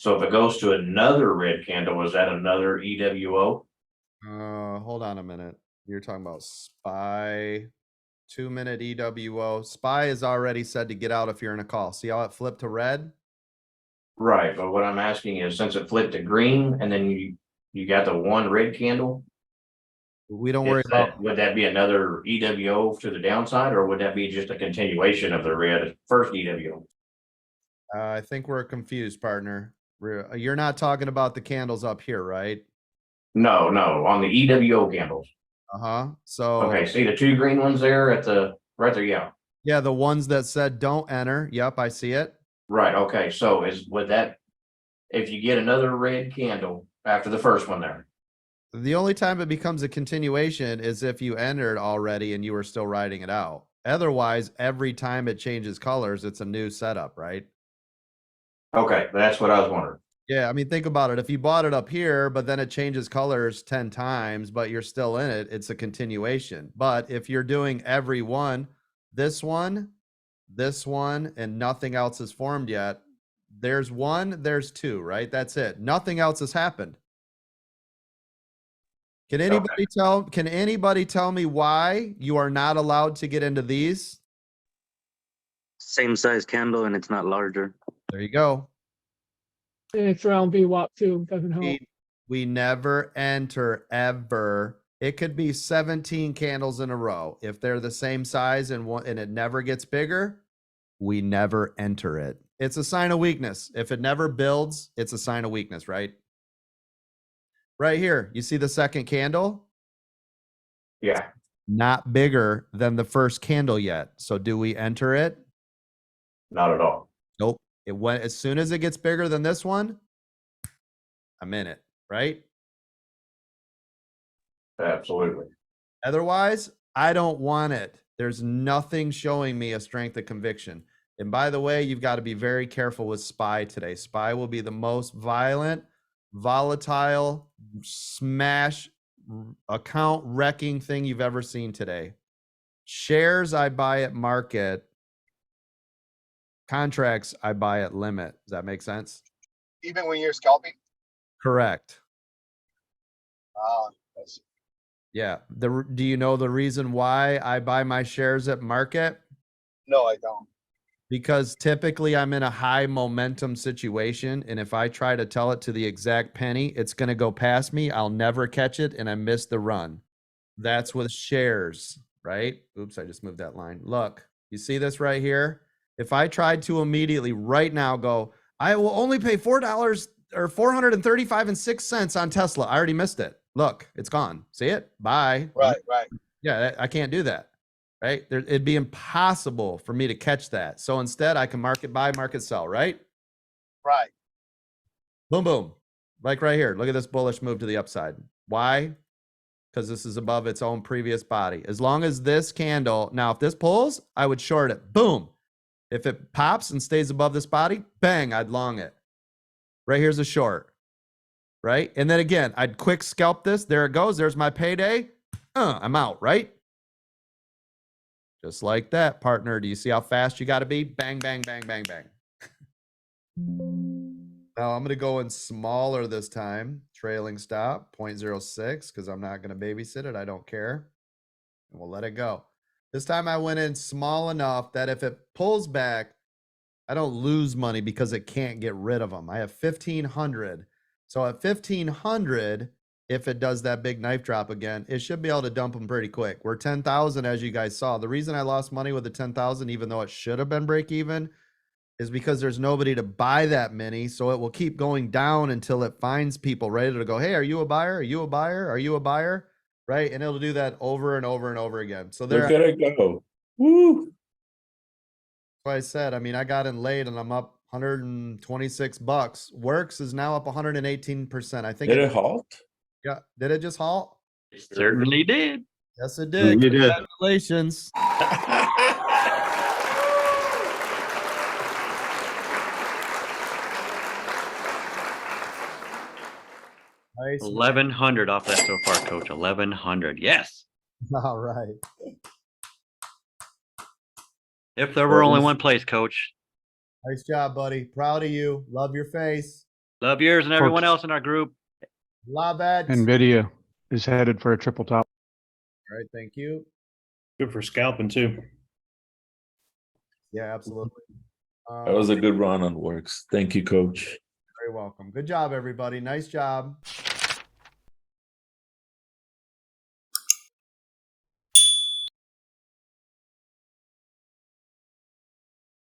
So if it goes to another red candle, is that another EWO? Hold on a minute. You're talking about SPY 2-minute EWO. SPY is already said to get out if you're in a call. See how it flipped to red? Right, but what I'm asking is, since it flipped to green and then you got the one red candle, We don't worry about. would that be another EWO to the downside, or would that be just a continuation of the red first EWO? I think we're confused, partner. You're not talking about the candles up here, right? No, no, on the EWO candles. So Okay, see the two green ones there at the right there, yeah. yeah, the ones that said don't enter. Yep, I see it. Right, okay, so would that, if you get another red candle after the first one there? The only time it becomes a continuation is if you entered already and you were still riding it out. Otherwise, every time it changes colors, it's a new setup, right? Okay, that's what I was wondering. Yeah, I mean, think about it. If you bought it up here, but then it changes colors 10 times, but you're still in it, it's a continuation. But if you're doing every one, this one, and nothing else is formed yet, there's one, there's two, right? That's it. Nothing else has happened. Can anybody tell me why you are not allowed to get into these? Same size candle and it's not larger. There you go. And it's around VWAP too, doesn't help. We never enter ever. It could be 17 candles in a row. If they're the same size and it never gets bigger, we never enter it. It's a sign of weakness. If it never builds, it's a sign of weakness, right? Right here, you see the second candle? Yeah. Not bigger than the first candle yet. So do we enter it? Not at all. Nope. It went as soon as it gets bigger than this one, I'm in it, right? Absolutely. Otherwise, I don't want it. There's nothing showing me a strength of conviction. And by the way, you've got to be very careful with SPY today. SPY will be the most violent, volatile, smash, account wrecking thing you've ever seen today. Shares I buy at market. Contracts I buy at limit. Does that make sense? Even when you're scalping? Correct. That's Yeah. Do you know the reason why I buy my shares at market? no, I don't. Because typically I'm in a high momentum situation. And if I try to tell it to the exact penny, it's going to go past me. I'll never catch it. And I miss the run. That's with shares, right? Oops, I just moved that line. Look, you see this right here? If I tried to immediately right now go, I will only pay $4 or 435.06 on Tesla. I already missed it. Look, it's gone. See it? Bye. Right. Yeah, I can't do that. Right? It'd be impossible for me to catch that. So instead, I can market buy, market sell, right? Right. Boom, boom. Like right here. Look at this bullish move to the upside. Why? Because this is above its own previous body. As long as this candle, now if this pulls, I would short it. Boom. If it pops and stays above this body, bang, I'd long it. Right here's a short. Right? And then again, I'd quick scalp this. There it goes. There's my payday. I'm out, right? Just like that, partner. Do you see how fast you got to be? Bang, bang, bang, bang, bang. Now I'm going to go in smaller this time. Trailing stop, 0.06, because I'm not going to babysit it. I don't care. And we'll let it go. This time I went in small enough that if it pulls back, I don't lose money because it can't get rid of them. I have 1,500. So at 1,500, if it does that big knife drop again, it should be able to dump them pretty quick. We're 10,000, as you guys saw. The reason I lost money with the 10,000, even though it should have been break even, is because there's nobody to buy that many. So it will keep going down until it finds people ready to go, hey, are you a buyer? Are you a buyer? Are you a buyer? Right? And it'll do that over and over and over again. So there. Look at it go. Woo! That's why I said, I mean, I got in late and I'm up 126 bucks. Works is now up 118%. I think Did it halt? Yeah. Did it just halt? It certainly did. Yes, it did. You did. Congratulations. Nice. 1,100 off that so far, Coach. 1,100. Yes. All right. If there were only one place, Coach. Nice job, buddy. Proud of you. Love your face. Love yours and everyone Folks. else in our group. Love it. NVIDIA is headed for a triple top. All right, thank you. Good for scalping too. Yeah, absolutely. That was a good run on works. Thank you, coach. Very welcome. Good job, everybody. Nice job.